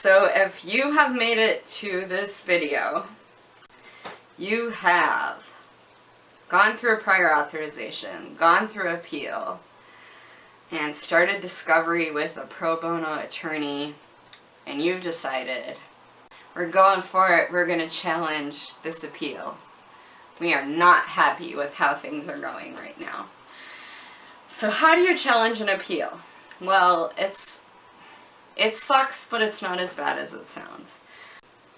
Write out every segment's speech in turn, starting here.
So if you have made it to this video, you have gone through a prior authorization, gone through appeal, and started discovery with a pro bono attorney, and you've decided, we're going for it, we're going to challenge this appeal. We are not happy with how things are going right now. So how do you challenge an appeal? Well, it sucks, but it's not as bad as it sounds.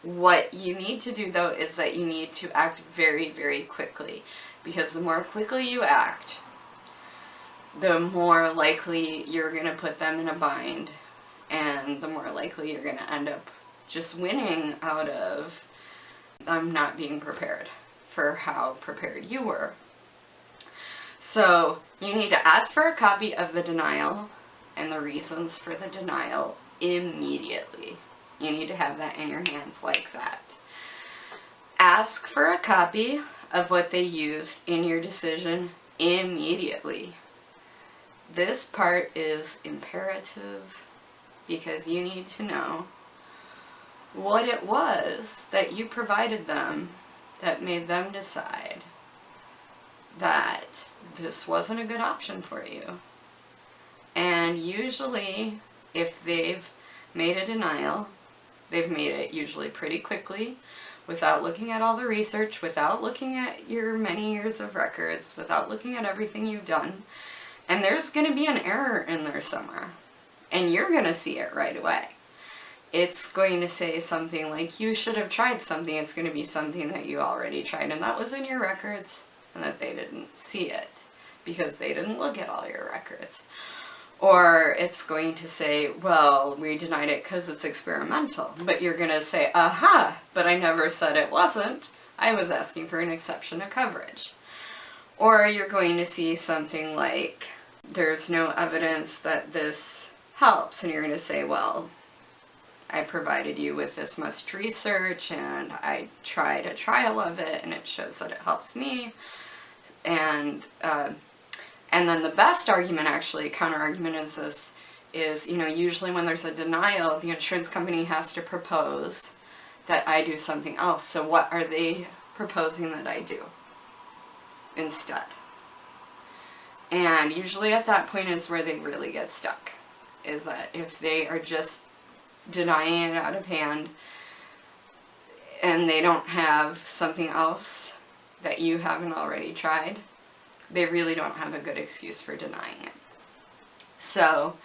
What you need to do, though, is that you need to act very, very quickly. Because the more quickly you act, the more likely you're going to put them in a bind. And the more likely you're going to end up just winning out of them not being prepared for how prepared you were. So you need to ask for a copy of the denial and the reasons for the denial immediately. You need to have that in your hands like that. Ask for a copy of what they used in your decision immediately. This part is imperative because you need to know what it was that you provided them that made them decide that this wasn't a good option for you. And usually, if they've made a denial, they've made it usually pretty quickly, without looking at all the research, without looking at your many years of records, without looking at everything you've done. And there's going to be an error in there somewhere. And you're going to see it right away. It's going to say something like, you should have tried something. It's going to be something that you already tried and that was in your records and that they didn't see it because they didn't look at all your records. Or it's going to say, well, we denied it because it's experimental. But you're going to say, aha, but I never said it wasn't. I was asking for an exception to coverage. Or you're going to see something like, there's no evidence that this helps. And you're going to say, well, I provided you with this much research and I tried a trial of it and it shows that it helps me. And then the best argument, actually, counter-argument is this, is, usually when there's a denial, the insurance company has to propose that I do something else. So what are they proposing that I do instead? And usually at that point is where they really get stuck, is that if they are just denying it out of hand and they don't have something else that you haven't already tried, they really don't have a good excuse for denying it. So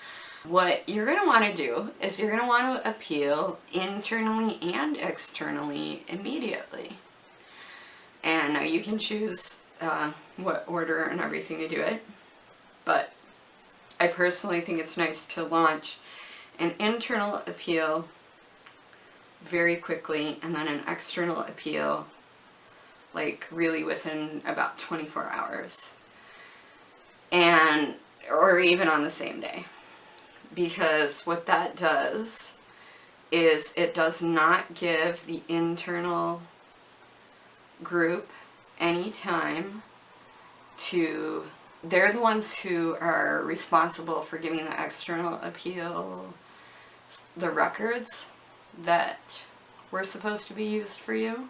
what you're going to want to do is you're going to want to appeal internally and externally immediately. And now you can choose what order and everything to do it, but I personally think it's nice to launch an internal appeal very quickly and then an external appeal like really within about 24 hours. Or even on the same day. Because what that does is it does not give the internal group any time to, they're the ones who are responsible for giving the external appeal the records that were supposed to be used for you.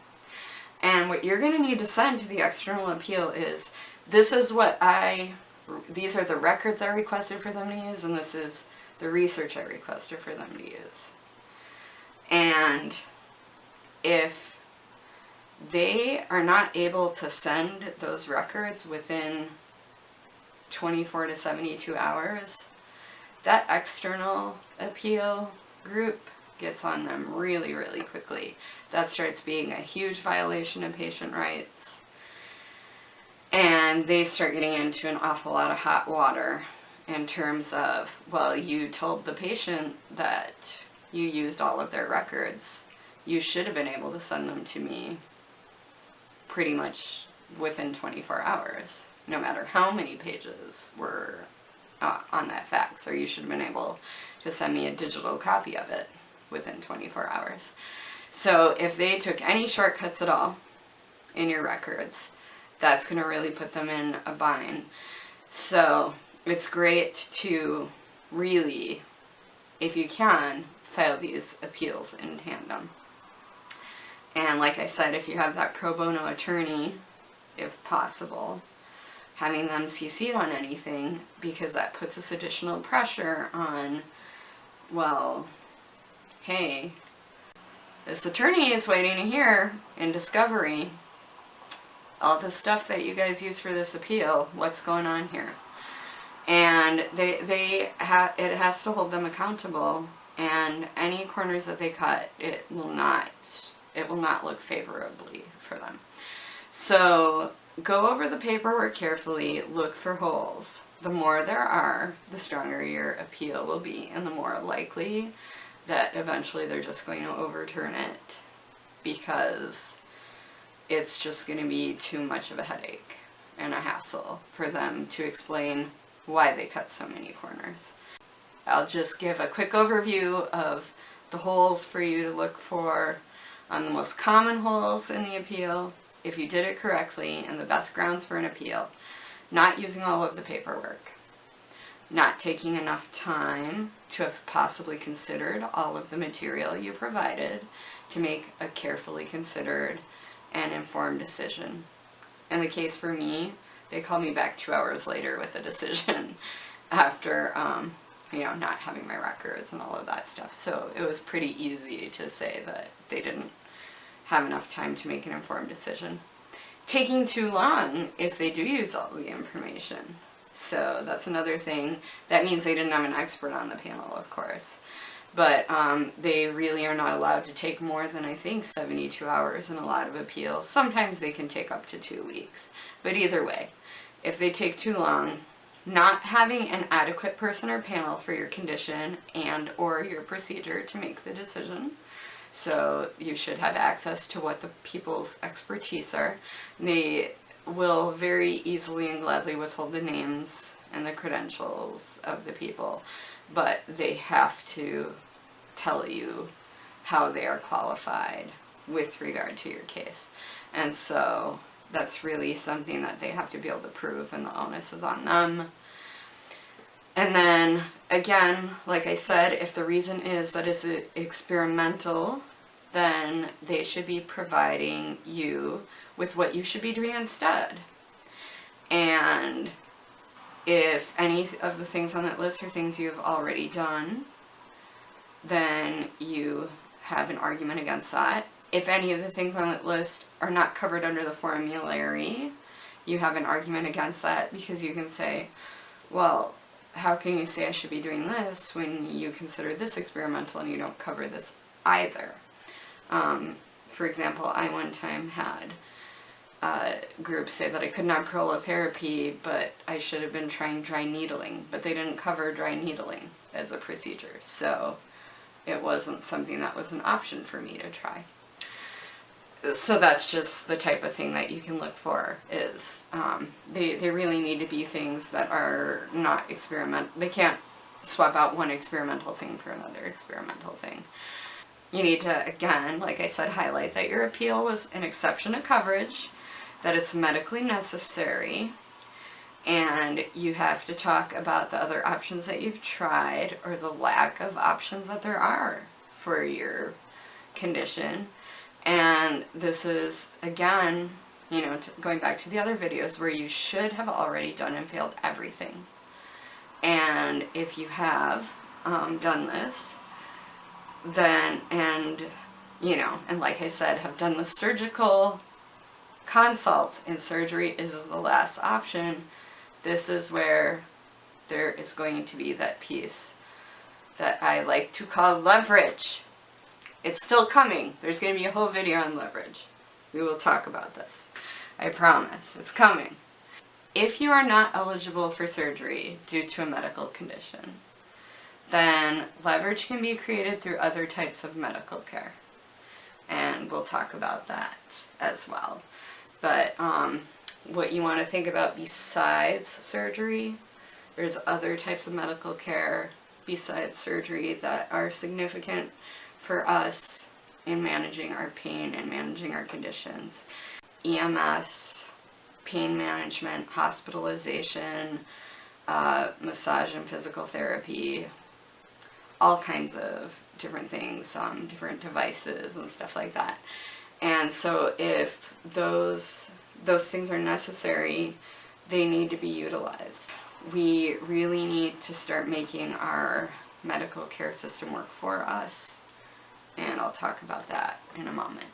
And what you're going to need to send to the external appeal is, these are the records I requested for them to use, and this is the research I requested for them to use. And if they are not able to send those records within 24 to 72 hours, that external appeal group gets on them really, really quickly. That starts being a huge violation of patient rights. And they start getting into an awful lot of hot water in terms of, well, you told the patient that you used all of their records. You should have been able to send them to me pretty much within 24 hours, no matter how many pages were on that fax, or you should have been able to send me a digital copy of it within 24 hours. So if they took any shortcuts at all in your records, that's going to really put them in a bind. So it's great to really, if you can, file these appeals in tandem. And like I said, if you have that pro bono attorney, if possible, having them CC'd on anything, because that puts us additional pressure on, well, hey, this attorney is waiting to hear in discovery all the stuff that you guys use for this appeal. What's going on here? And it has to hold them accountable, and any corners that they cut, it will not look favorably for them. So go over the paperwork carefully, look for holes. The more there are, the stronger your appeal will be, and the more likely that eventually they're just going to overturn it, because it's just going to be too much of a headache and a hassle for them to explain why they cut so many corners. I'll just give a quick overview of the holes for you to look for, on the most common holes in the appeal, if you did it correctly, and the best grounds for an appeal. Not using all of the paperwork. Not taking enough time to have possibly considered all of the material you provided to make a carefully considered and informed decision. In the case for me, they called me back 2 hours later with a decision after, not having my records and all of that stuff. So it was pretty easy to say that they didn't have enough time to make an informed decision. Taking too long if they do use all the information. So that's another thing. That means they didn't have an expert on the panel, of course. But they really are not allowed to take more than, I think, 72 hours in a lot of appeals. Sometimes they can take up to 2 weeks. But either way, if they take too long, not having an adequate person or panel for your condition and or your procedure to make the decision. So you should have access to what the people's expertise are. They will very easily and gladly withhold the names and the credentials of the people, but they have to tell you how they are qualified with regard to your case. And so that's really something that they have to be able to prove, and the onus is on them. And then, again, like I said, if the reason is that it's experimental, then they should be providing you with what you should be doing instead. And if any of the things on that list are things you have already done, then you have an argument against that. If any of the things on that list are not covered under the formulary, you have an argument against that, because you can say, well, how can you say I should be doing this when you consider this experimental and you don't cover this either? For example, I one time had groups say that I couldn't have prolotherapy, but I should have been trying dry needling, but they didn't cover dry needling as a procedure, so it wasn't something that was an option for me to try. So that's just the type of thing that you can look for, is they really need to be things that are not they can't swap out one experimental thing for another experimental thing. You need to, again, like I said, highlight that your appeal was an exception to coverage, that it's medically necessary, and you have to talk about the other options that you've tried, or the lack of options that there are for your condition. And this is, again, going back to the other videos where you should have already done and failed everything. And if you have done this, then, and like I said, have done the surgical consult, and surgery is the last option, this is where there is going to be that piece that I like to call leverage. It's still coming. There's going to be a whole video on leverage. We will talk about this. I promise. It's coming. If you are not eligible for surgery due to a medical condition, then leverage can be created through other types of medical care. And we'll talk about that as well. But what you want to think about besides surgery, there's other types of medical care besides surgery that are significant for us in managing our pain and managing our conditions. EMS, pain management, hospitalization, massage and physical therapy, all kinds of different things, different devices and stuff like that. And so if those things are necessary, they need to be utilized. We really need to start making our medical care system work for us, and I'll talk about that in a moment.